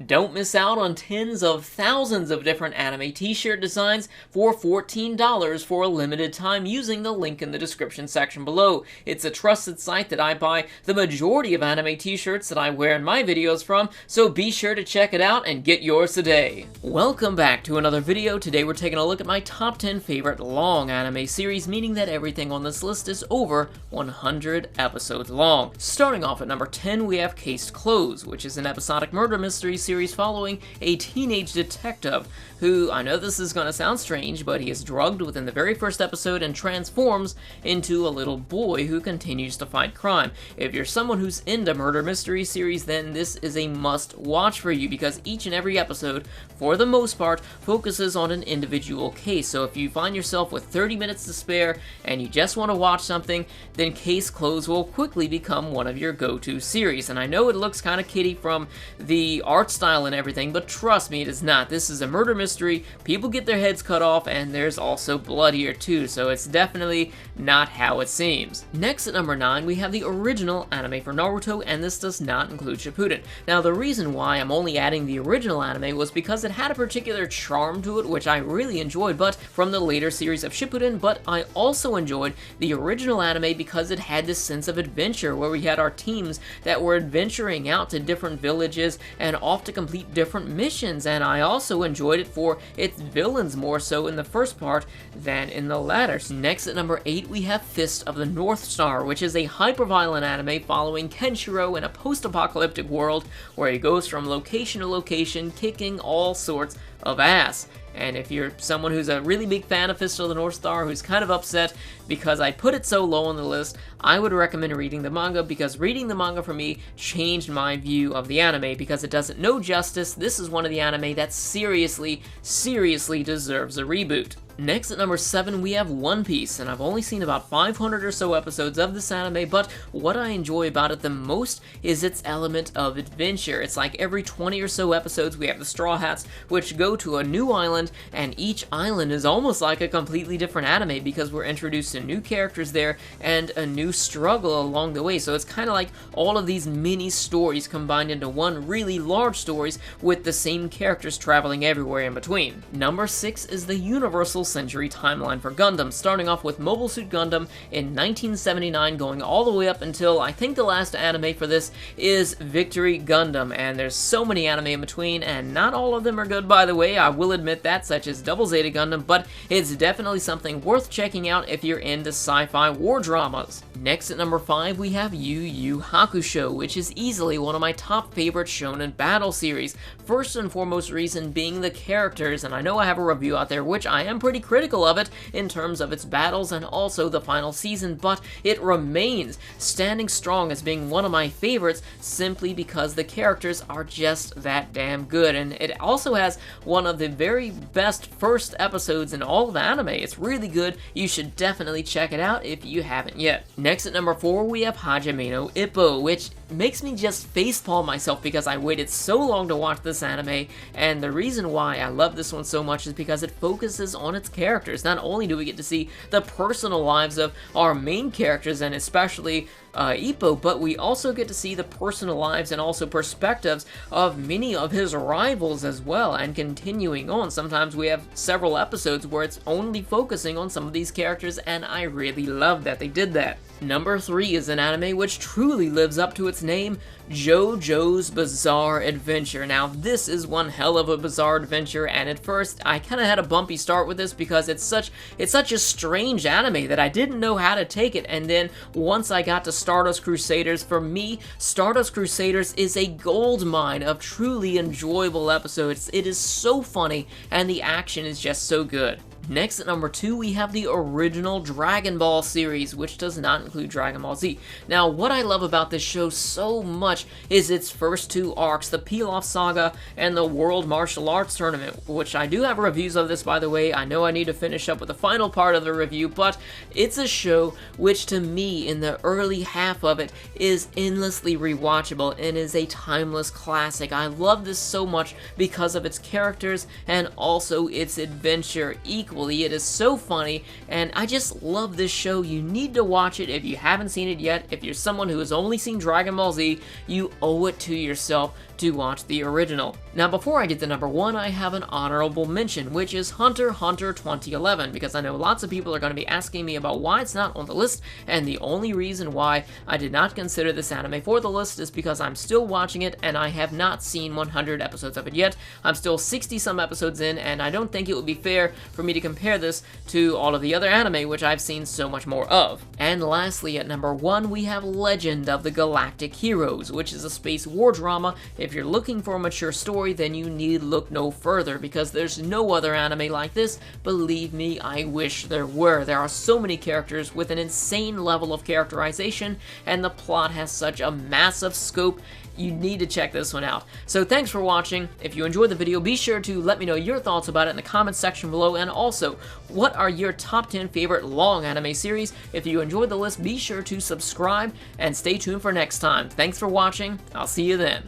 Don't miss out on tens of thousands of different anime t-shirt designs for $14 for a limited time using the link in the description section below. It's a trusted site that I buy the majority of anime t-shirts that I wear in my videos from, so be sure to check it out and get yours today. Welcome back to another video. Today we're taking a look at my top 10 favorite long anime series, meaning that everything on this list is over 100 episodes long. Starting off at number 10, we have Case Closed, which is an episodic murder mystery series following a teenage detective who, I know this is going to sound strange, but he is drugged within the very first episode and transforms into a little boy who continues to fight crime. If you're someone who's into murder mystery series, then this is a must watch for you because each and every episode, for the most part, focuses on an individual case. So if you find yourself with 30 minutes to spare and you just want to watch something, then Case Closed will quickly become one of your go-to series. And I know it looks kind of kiddie from the art style and everything, but trust me, it is not. This is a murder mystery, people get their heads cut off, and there's also blood here too, so it's definitely not how it seems. Next at number 9, we have the original anime for Naruto, and this does not include Shippuden. Now the reason why I'm only adding the original anime was because it had a particular charm to it, which I really enjoyed, but from the later series of Shippuden, but I also enjoyed the original anime because it had this sense of adventure where we had our teams that were adventuring out to different villages and off to complete different missions, and I also enjoyed it for its villains more so in the first part than in the latter. Next at number 8, we have Fist of the North Star, which is a hyper-violent anime following Kenshiro in a post-apocalyptic world where he goes from location to location kicking all sorts of ass. And if you're someone who's a really big fan of Fist of the North Star, who's kind of upset because I put it so low on the list, I would recommend reading the manga, because reading the manga for me changed my view of the anime, because it does it no justice. This is one of the anime that seriously deserves a reboot. Next at number 7, we have One Piece, and I've only seen about 500 or so episodes of this anime, but what I enjoy about it the most is its element of adventure. It's like every 20 or so episodes we have the Straw Hats, which go to a new island, and each island is almost like a completely different anime because we're introduced to new characters there and a new struggle along the way. So it's kind of like all of these mini stories combined into one really large stories with the same characters traveling everywhere in between. Number 6 is the Universal Century timeline for Gundam, starting off with Mobile Suit Gundam in 1979, going all the way up until I think the last anime for this is Victory Gundam, and there's so many anime in between, and not all of them are good, by the way, I will admit that, such as Double Zeta Gundam, but it's definitely something worth checking out if you're into sci-fi war dramas. Next at number 5, we have Yu Hakusho, which is easily one of my top favorite shonen battle series. First and foremost reason being the characters, and I know I have a review out there which I am pretty critical of it in terms of its battles and also the final season, but it remains standing strong as being one of my favorites simply because the characters are just that damn good, and it also has one of the very best first episodes in all of anime. It's really good. You should definitely check it out if you haven't yet. Next at number 4, we have Hajime no Ippo, which makes me just facepalm myself because I waited so long to watch this anime, and the reason why I love this one so much is because it focuses on its characters. Not only do we get to see the personal lives of our main characters, and especially Ippo, but we also get to see the personal lives and also perspectives of many of his rivals as well, and continuing on. Sometimes we have several episodes where it's only focusing on some of these characters, and I really love that they did that. Number 3 is an anime which truly lives up to its name, JoJo's Bizarre Adventure. Now, this is one hell of a bizarre adventure, and at first, I kind of had a bumpy start with this because it's such a strange anime that I didn't know how to take it, and then once I got to Stardust Crusaders, for me, Stardust Crusaders is a gold mine of truly enjoyable episodes. It is so funny, and the action is just so good. Next at number 2, we have the original Dragon Ball series, which does not include Dragon Ball Z. Now, what I love about this show so much is its first 2 arcs, the Pilaf Saga and the World Martial Arts Tournament, which I do have reviews of this, by the way. I know I need to finish up with the final part of the review, but it's a show which, to me, in the early half of it, is endlessly rewatchable and is a timeless classic. I love this so much because of its characters and also its adventure equally. It is so funny, and I just love this show. You need to watch it if you haven't seen it yet. If you're someone who has only seen Dragon Ball Z, you owe it to yourself to watch the original. Now, before I get to number 1, I have an honorable mention, which is Hunter x Hunter 2011, because I know lots of people are going to be asking me about why it's not on the list, and the only reason why I did not consider this anime for the list is because I'm still watching it, and I have not seen 100 episodes of it yet. I'm still 60-some episodes in, and I don't think it would be fair for me to compare this to all of the other anime, which I've seen so much more of. And lastly, at number 1, we have Legend of the Galactic Heroes, which is a space war drama. If you're looking for a mature story, then you need look no further, because there's no other anime like this. Believe me, I wish there were. There are so many characters with an insane level of characterization, and the plot has such a massive scope. You need to check this one out. So thanks for watching. If you enjoyed the video, be sure to let me know your thoughts about it in the comments section below, and also, what are your top 10 favorite long anime series? If you enjoyed the list, be sure to subscribe, and stay tuned for next time. Thanks for watching. I'll see you then.